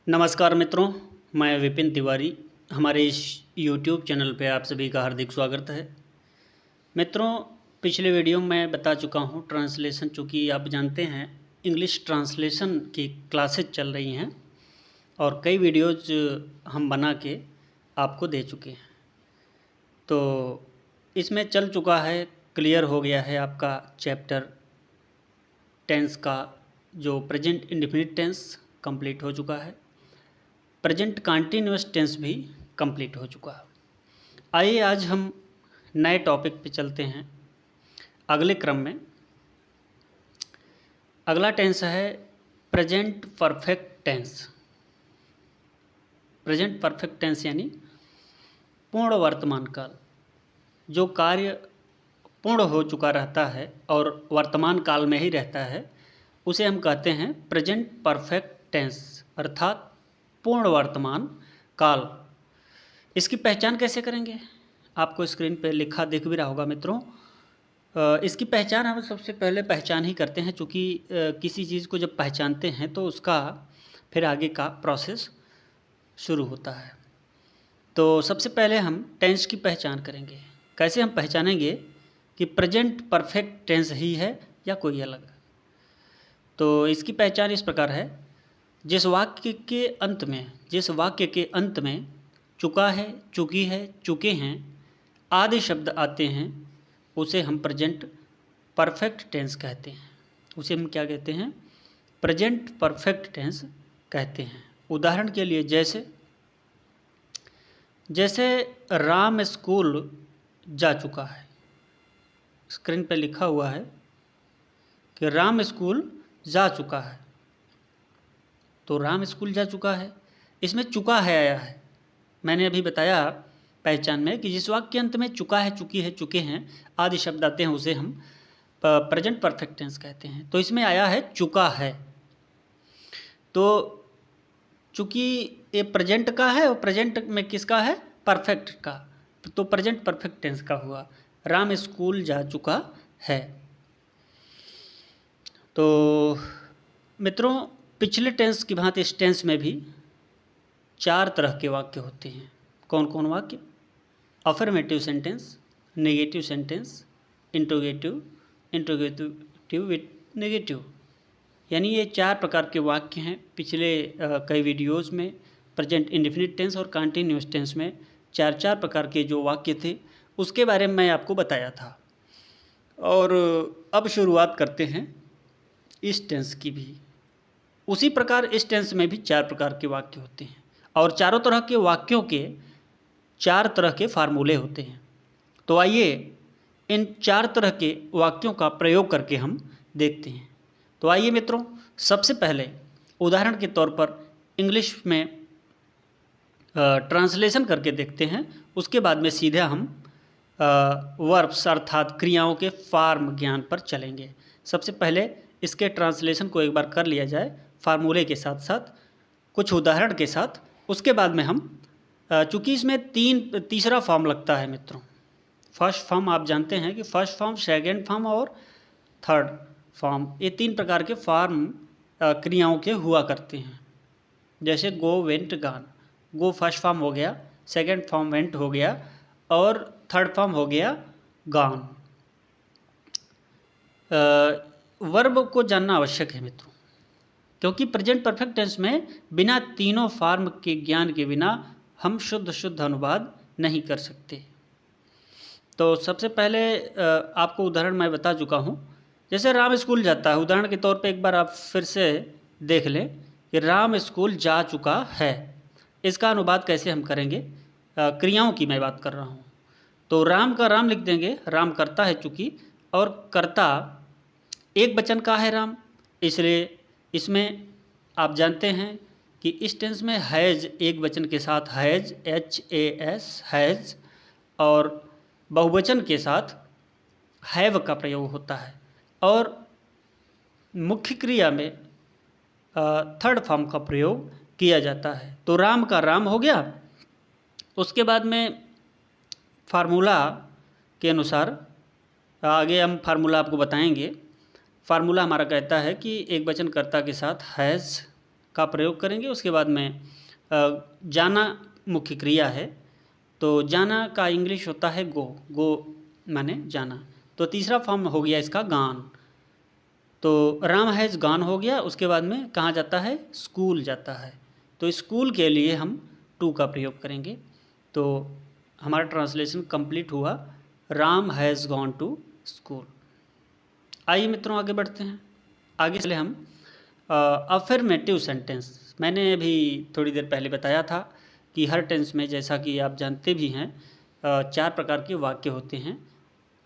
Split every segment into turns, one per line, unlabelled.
नमस्कार मित्रों, मैं विपिन तिवारी। हमारे इस YouTube चैनल पे आप सभी का हार्दिक स्वागत है। मित्रों, पिछले वीडियो में बता चुका हूँ ट्रांसलेशन, चूँकि आप जानते हैं इंग्लिश ट्रांसलेशन की क्लासेज चल रही हैं और कई वीडियोज़ हम बना के आपको दे चुके हैं। तो इसमें चल चुका है, क्लियर हो गया है आपका चैप्टर टेंस का, जो प्रेजेंट इंडेफिनिट टेंस कंप्लीट हो चुका है। प्रेजेंट कंटीन्यूअस टेंस भी कंप्लीट हो चुका है। आइए आज हम नए टॉपिक पे चलते हैं। अगले क्रम में अगला टेंस है present perfect tense. Present perfect tense यानी पूर्ण वर्तमान काल। जो कार्य पूर्ण हो चुका रहता है और वर्तमान काल में ही रहता है, उसे हम कहते हैं प्रेजेंट परफेक्ट टेंस, अर्थात पूर्ण वर्तमान काल। इसकी पहचान कैसे करेंगे? आपको स्क्रीन पे लिखा दिख भी रहा होगा मित्रों। इसकी पहचान हम सबसे पहले पहचान ही करते हैं, चूँकि किसी चीज़ को जब पहचानते हैं तो उसका फिर आगे का प्रोसेस शुरू होता है। तो सबसे पहले हम टेंस की पहचान करेंगे। कैसे हम पहचानेंगे कि प्रेजेंट परफेक्ट टेंस ही है या कोई अलग? तो इसकी पहचान इस प्रकार है, जिस वाक्य के अंत में चुका है, चुकी है, चुके हैं आदि शब्द आते हैं, उसे हम प्रेजेंट परफेक्ट टेंस कहते हैं। उसे हम क्या कहते हैं? प्रेजेंट परफेक्ट टेंस कहते हैं। उदाहरण के लिए जैसे राम स्कूल जा चुका है। स्क्रीन पे लिखा हुआ है कि राम स्कूल जा चुका है। तो राम स्कूल जा चुका है, इसमें चुका है आया है। मैंने अभी बताया पहचान में कि जिस वाक्य के अंत में चुका है, चुकी है, चुके हैं आदि शब्द आते हैं, उसे हम प्रेजेंट परफेक्ट टेंस कहते हैं। तो इसमें आया है चुका है, तो चूँकि ये प्रेजेंट का है और प्रेजेंट में किसका है? परफेक्ट का, तो प्रेजेंट परफेक्ट टेंस का हुआ। राम स्कूल जा चुका है। तो मित्रों, पिछले टेंस की भांति इस टेंस में भी 4 तरह के वाक्य होते हैं। कौन कौन वाक्य? Affirmative sentence, negative sentence, interrogative, interrogative with negative, यानी ये 4 प्रकार के वाक्य हैं। पिछले कई वीडियोज़ में प्रेजेंट इंडेफिनिट टेंस और कंटीन्यूअस टेंस में 4 प्रकार के जो वाक्य थे, उसके बारे में मैं आपको बताया था। और अब शुरुआत करते हैं इस टेंस की भी। उसी प्रकार इस टेंस में भी 4 प्रकार के वाक्य होते हैं और चारों तरह के वाक्यों के 4 तरह के फार्मूले होते हैं। तो आइए इन 4 तरह के वाक्यों का प्रयोग करके हम देखते हैं। तो आइए मित्रों, सबसे पहले उदाहरण के तौर पर इंग्लिश में ट्रांसलेशन करके देखते हैं। उसके बाद में सीधा हम वर्ब्स अर्थात क्रियाओं के फॉर्म ज्ञान पर चलेंगे। सबसे पहले इसके ट्रांसलेशन को एक बार कर लिया जाए, फार्मूले के साथ साथ, कुछ उदाहरण के साथ। उसके बाद में हम चूँकि इसमें तीसरा फॉर्म लगता है मित्रों। फर्स्ट फॉर्म आप जानते हैं कि फर्स्ट फॉर्म, सेकेंड फॉर्म और थर्ड फॉर्म, ये 3 प्रकार के फॉर्म क्रियाओं के हुआ करते हैं। जैसे गो, वेंट, गान। गो फर्स्ट फॉर्म हो गया, सेकेंड फॉर्म वेंट हो गया और थर्ड फॉर्म हो गया गान। वर्ब को जानना आवश्यक है मित्रों, क्योंकि प्रेजेंट परफेक्ट टेंस में बिना तीनों फॉर्म के ज्ञान के बिना हम शुद्ध अनुवाद नहीं कर सकते। तो सबसे पहले आपको उदाहरण मैं बता चुका हूँ। जैसे राम स्कूल जाता है, उदाहरण के तौर पे एक बार आप फिर से देख लें कि राम स्कूल जा चुका है। इसका अनुवाद कैसे हम करेंगे? क्रियाओं की मैं बात कर रहा हूँ। तो राम का राम लिख देंगे, राम करता है चूँकि, और कर्ता एक वचन का है राम, इसलिए इसमें आप जानते हैं कि इस टेंस में हैज़ एक वचन के साथ हैज़, HAS, हैज़, और बहुवचन के साथ हैव का प्रयोग होता है। और मुख्य क्रिया में थर्ड फॉर्म का प्रयोग किया जाता है। तो राम का राम हो गया। उसके बाद में फार्मूला के अनुसार, आगे हम फार्मूला आपको बताएंगे। फार्मूला हमारा कहता है कि एक वचन कर्ता के साथ हैज़ का प्रयोग करेंगे। उसके बाद में जाना मुख्य क्रिया है, तो जाना का इंग्लिश होता है गो, गो माने जाना। तो तीसरा फॉर्म हो गया इसका गान, तो राम हैज़ गॉन हो गया। उसके बाद में कहाँ जाता है, स्कूल जाता है, तो स्कूल के लिए हम टू का प्रयोग करेंगे। तो हमारा ट्रांसलेशन कंप्लीट हुआ, Ram has gone to school. आइए मित्रों आगे बढ़ते हैं। आगे चले हम अफर्मेटिव सेंटेंस। मैंने अभी थोड़ी देर पहले बताया था कि हर टेंस में, जैसा कि आप जानते भी हैं, 4 प्रकार के वाक्य होते हैं,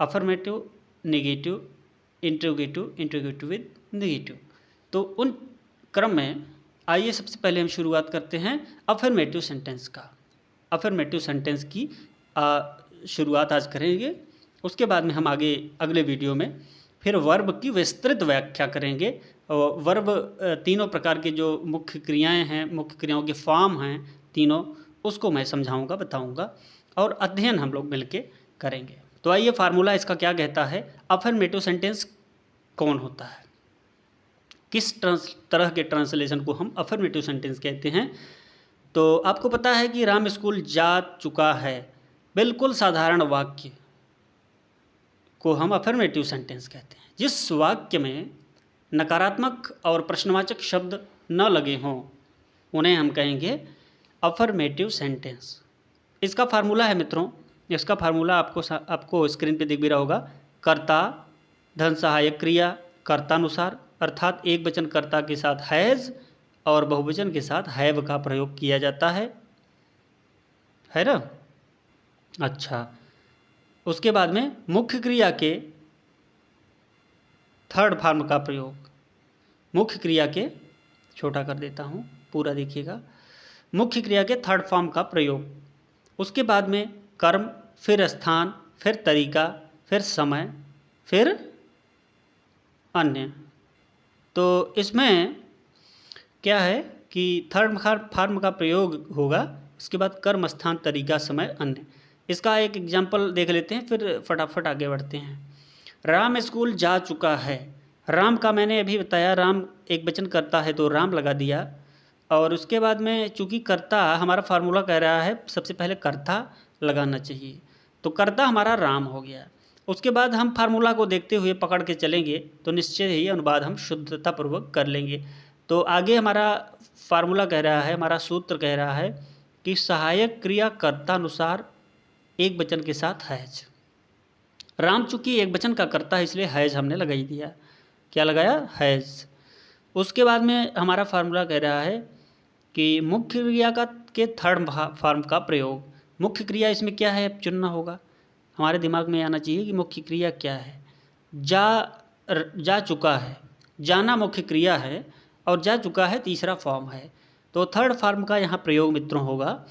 affirmative, negative, interrogative, interrogative with negative. तो उन क्रम में आइए सबसे पहले हम शुरुआत करते हैं अफर्मेटिव सेंटेंस का। अफर्मेटिव सेंटेंस की शुरुआत आज करेंगे। उसके बाद में हम आगे अगले वीडियो में फिर वर्ब की विस्तृत व्याख्या करेंगे। वर्ब तीनों प्रकार के जो मुख्य क्रियाएं हैं, मुख्य क्रियाओं के फॉर्म हैं तीनों, उसको मैं समझाऊंगा, बताऊंगा और अध्ययन हम लोग मिलके करेंगे। तो आइए फार्मूला इसका क्या कहता है, अफर्मेटिव सेंटेंस कौन होता है, किस तरह के ट्रांसलेशन को हम अफर्मेटिव सेंटेंस कहते हैं। तो आपको पता है कि राम स्कूल जा चुका है, बिल्कुल साधारण वाक्य को हम अफर्मेटिव सेंटेंस कहते हैं। जिस वाक्य में नकारात्मक और प्रश्नवाचक शब्द न लगे हों उन्हें हम कहेंगे अफर्मेटिव सेंटेंस। इसका फार्मूला है मित्रों, इसका फार्मूला आपको स्क्रीन पे दिख भी रहा होगा। कर्ता धन सहायक क्रिया कर्तानुसार, अर्थात एक वचन कर्ता के साथ हैज़ और बहुवचन के साथ हैव का प्रयोग किया जाता है ना। अच्छा, उसके बाद में मुख्य क्रिया के थर्ड फॉर्म का प्रयोग, मुख्य क्रिया के, छोटा कर देता हूँ पूरा देखिएगा, मुख्य क्रिया के थर्ड फॉर्म का प्रयोग। उसके बाद में कर्म, फिर स्थान, फिर तरीका, फिर समय, फिर अन्य। तो इसमें क्या है कि थर्ड फॉर्म का प्रयोग होगा, उसके बाद कर्म, स्थान, तरीका, समय, अन्य। इसका एक एग्जाम्पल देख लेते हैं, फिर फटाफट आगे बढ़ते हैं। राम स्कूल जा चुका है। राम का मैंने अभी बताया, राम एक वचन करता है तो राम लगा दिया। और उसके बाद में चूंकि कर्ता हमारा फार्मूला कह रहा है सबसे पहले कर्ता लगाना चाहिए, तो कर्ता हमारा राम हो गया। उसके बाद हम फार्मूला को देखते हुए पकड़ के चलेंगे तो निश्चय ही अनुवाद हम शुद्धतापूर्वक कर लेंगे। तो आगे हमारा फार्मूला कह रहा है, हमारा सूत्र कह रहा है कि सहायक क्रिया कर्तानुसार एक वचन के साथ हैज। राम चूंकि एक वचन का कर्ता है इसलिए हैज हमने लगाई दिया। क्या लगाया, हैज। उसके बाद में हमारा फार्मूला कह रहा है कि मुख्य क्रिया के थर्ड फॉर्म का प्रयोग। मुख्य क्रिया इसमें क्या है, अब चुनना होगा, हमारे दिमाग में आना चाहिए कि मुख्य क्रिया क्या है। जा चुका है, जाना मुख्य क्रिया है और जा चुका है तीसरा फॉर्म है। तो थर्ड फॉर्म का यहाँ प्रयोग मित्रों होगा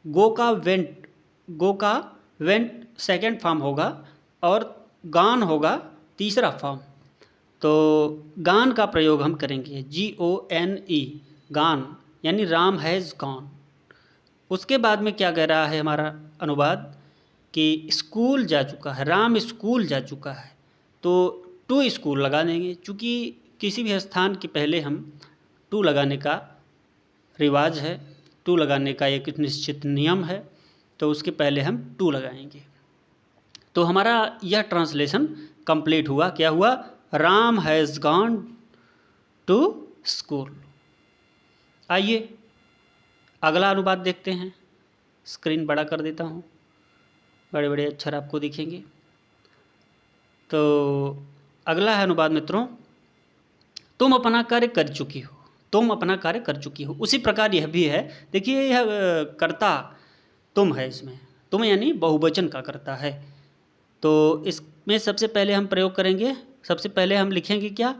गो का वेंट सेकेंड फॉर्म होगा और गान होगा तीसरा फॉर्म। तो गान का प्रयोग हम करेंगे GONE, गान, यानी राम हैज़ गॉन। उसके बाद में क्या कह रहा है हमारा अनुवाद कि स्कूल जा चुका है, राम स्कूल जा चुका है, तो टू स्कूल लगा देंगे। चूँकि किसी भी स्थान के पहले हम टू लगाने का रिवाज है, टू लगाने का एक निश्चित नियम है, तो उसके पहले हम टू लगाएंगे। तो हमारा यह ट्रांसलेशन कंप्लीट हुआ। क्या हुआ, Ram has gone to school. आइए अगला अनुवाद देखते हैं। स्क्रीन बड़ा कर देता हूँ, बड़े बड़े अक्षर आपको दिखेंगे। तो अगला है अनुवाद मित्रों, तुम अपना कार्य कर चुकी हो, तुम अपना कार्य कर चुकी हो। उसी प्रकार यह भी है, देखिए यह कर्ता तुम है, इसमें तुम यानी बहुवचन का कर्ता है। तो इसमें सबसे पहले हम प्रयोग करेंगे, सबसे पहले हम लिखेंगे क्या,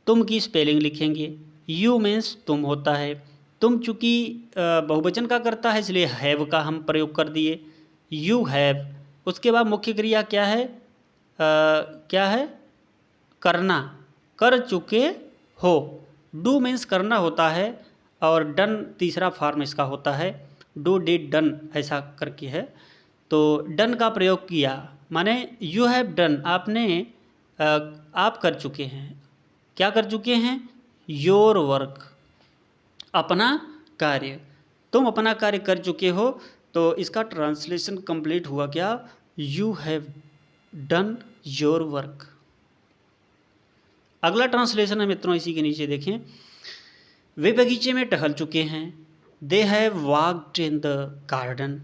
तुम की स्पेलिंग लिखेंगे। यू मीन्स तुम होता है, तुम चूँकि बहुवचन का करता है इसलिए हैव का हम प्रयोग कर दिए, यू हैव। उसके बाद मुख्य क्रिया क्या है, क्या है, करना, कर चुके हो। डू मीन्स करना होता है और डन तीसरा फॉर्म इसका होता है, डू डिड डन ऐसा करके है। तो डन का प्रयोग किया माने यू हैव डन, आपने आप कर चुके हैं। क्या कर चुके हैं, योर वर्क, अपना कार्य, तुम अपना कार्य कर चुके हो, तो इसका ट्रांसलेशन कंप्लीट हुआ क्या? You have done your work. अगला ट्रांसलेशन है मित्रों, इसी के नीचे देखें, वे बगीचे में टहल चुके हैं। They have walked in the garden.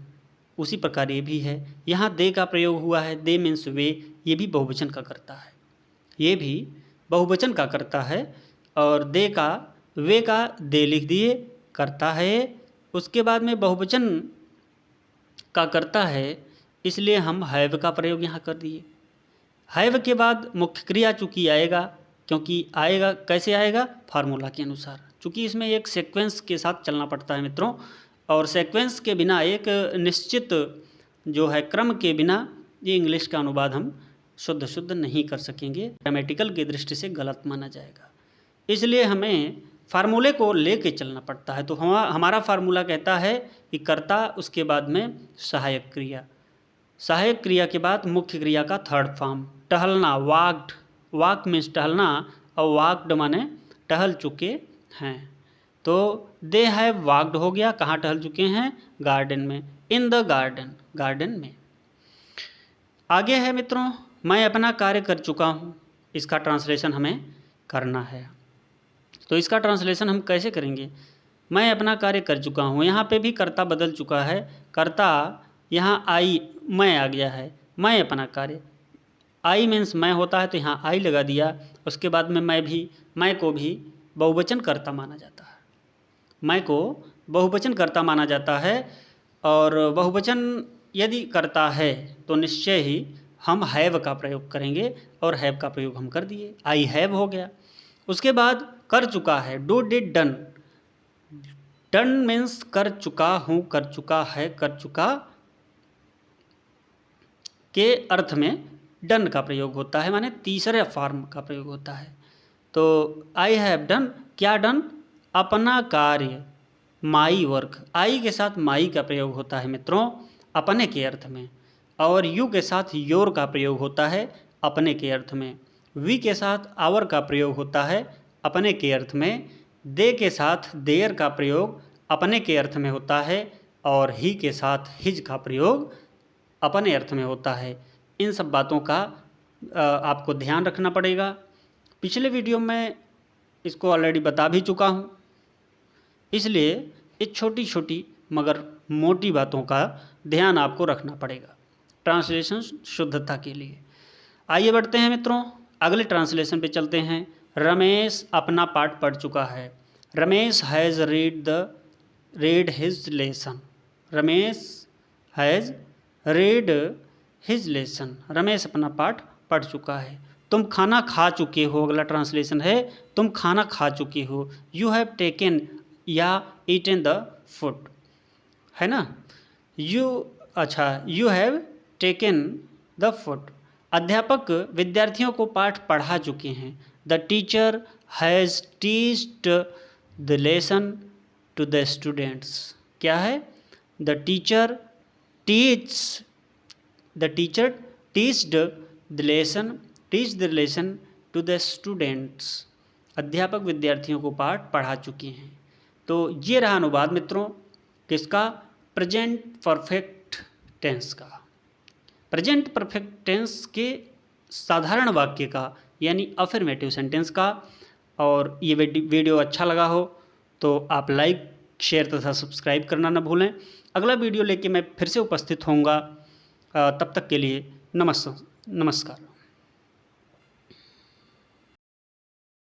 उसी प्रकार ये भी है, यहाँ दे का प्रयोग हुआ है। दे मीन्स वे, ये भी बहुवचन का करता है, ये भी बहुवचन का करता है। और दे का, वे का दे लिख दिए, करता है, उसके बाद में बहुवचन का करता है, इसलिए हम हैव का प्रयोग यहाँ कर दिए। हैव के बाद मुख्य क्रिया चूँकि आएगा, क्योंकि आएगा कैसे आएगा? फार्मूला के अनुसार, चूँकि इसमें एक सीक्वेंस के साथ चलना पड़ता है मित्रों, और सीक्वेंस के बिना, एक निश्चित जो है क्रम के बिना, ये इंग्लिश का अनुवाद हम शुद्ध नहीं कर सकेंगे, ग्रामेटिकल की दृष्टि से गलत माना जाएगा। इसलिए हमें फार्मूले को लेके चलना पड़ता है। तो हमारा फार्मूला कहता है कि कर्ता, उसके बाद में सहायक क्रिया, सहायक क्रिया के बाद मुख्य क्रिया का थर्ड फॉर्म, टहलना, वॉक्ड, वॉक मीन्स टहलना, और वॉक्ड माने टहल चुके हैं। तो दे हैव वॉक्ड हो गया, कहाँ टहल चुके हैं? गार्डन में, इन द गार्डन, गार्डन में। आगे है मित्रों, मैं अपना कार्य कर चुका हूँ, इसका ट्रांसलेशन हमें करना है। तो इसका ट्रांसलेशन हम कैसे करेंगे? मैं अपना कार्य कर चुका हूँ, यहाँ पे भी कर्ता बदल चुका है, कर्ता यहाँ आई, मैं आ गया है, मैं अपना कार्य, आई मीन्स मैं होता है, तो यहाँ आई लगा दिया। उसके बाद में मैं को भी बहुवचन कर्ता माना जाता है, मैं को बहुवचन कर्ता माना जाता है। और बहुवचन यदि करता है तो निश्चय ही हम हैव का प्रयोग करेंगे, और हैव का प्रयोग हम कर दिए, आई हैव हो गया। उसके बाद कर चुका है, do did done, done means कर चुका हूँ, कर चुका है, कर चुका के अर्थ में डन का प्रयोग होता है, माने तीसरे फॉर्म का प्रयोग होता है। तो आई हैव डन, क्या डन? अपना कार्य, माई वर्क, आई के साथ माई का प्रयोग होता है मित्रों, अपने के अर्थ में, और यू के साथ योर का प्रयोग होता है, अपने के अर्थ में। वी के साथ आवर का प्रयोग होता है, अपने के अर्थ में। दे के साथ देयर का प्रयोग अपने के अर्थ में होता है, और ही के साथ हिज का प्रयोग अपने अर्थ में होता है। इन सब बातों का आपको ध्यान रखना पड़ेगा। पिछले वीडियो में इसको ऑलरेडी बता भी चुका हूँ, इसलिए ये छोटी छोटी मगर मोटी बातों का ध्यान आपको रखना पड़ेगा ट्रांसलेशन शुद्धता के लिए। आइए बढ़ते हैं मित्रों, अगले ट्रांसलेशन पे चलते हैं। रमेश अपना पाठ पढ़ चुका है, Ramesh has read his lesson, Ramesh has read his lesson, Ramesh अपना पाठ पढ़ चुका है। तुम खाना खा चुके हो, अगला ट्रांसलेशन है, तुम खाना खा चुके हो। यू हैव टेकन या ईटन द फूड, है ना? You have taken the food. अध्यापक विद्यार्थियों को पाठ पढ़ा चुके हैं। The teacher has teached the lesson to the students. क्या है? The teacher teached the lesson to the students. अध्यापक विद्यार्थियों को पाठ पढ़ा चुके हैं। तो ये रहा अनुवाद मित्रों, किसका? प्रेजेंट परफेक्ट टेंस का, प्रेजेंट परफेक्ट टेंस के साधारण वाक्य का, यानी अफर्मेटिव सेंटेंस का। और ये वीडियो अच्छा लगा हो तो आप लाइक, शेयर तथा सब्सक्राइब करना न भूलें। अगला वीडियो लेके मैं फिर से उपस्थित होऊंगा, तब तक के लिए नमस्कार।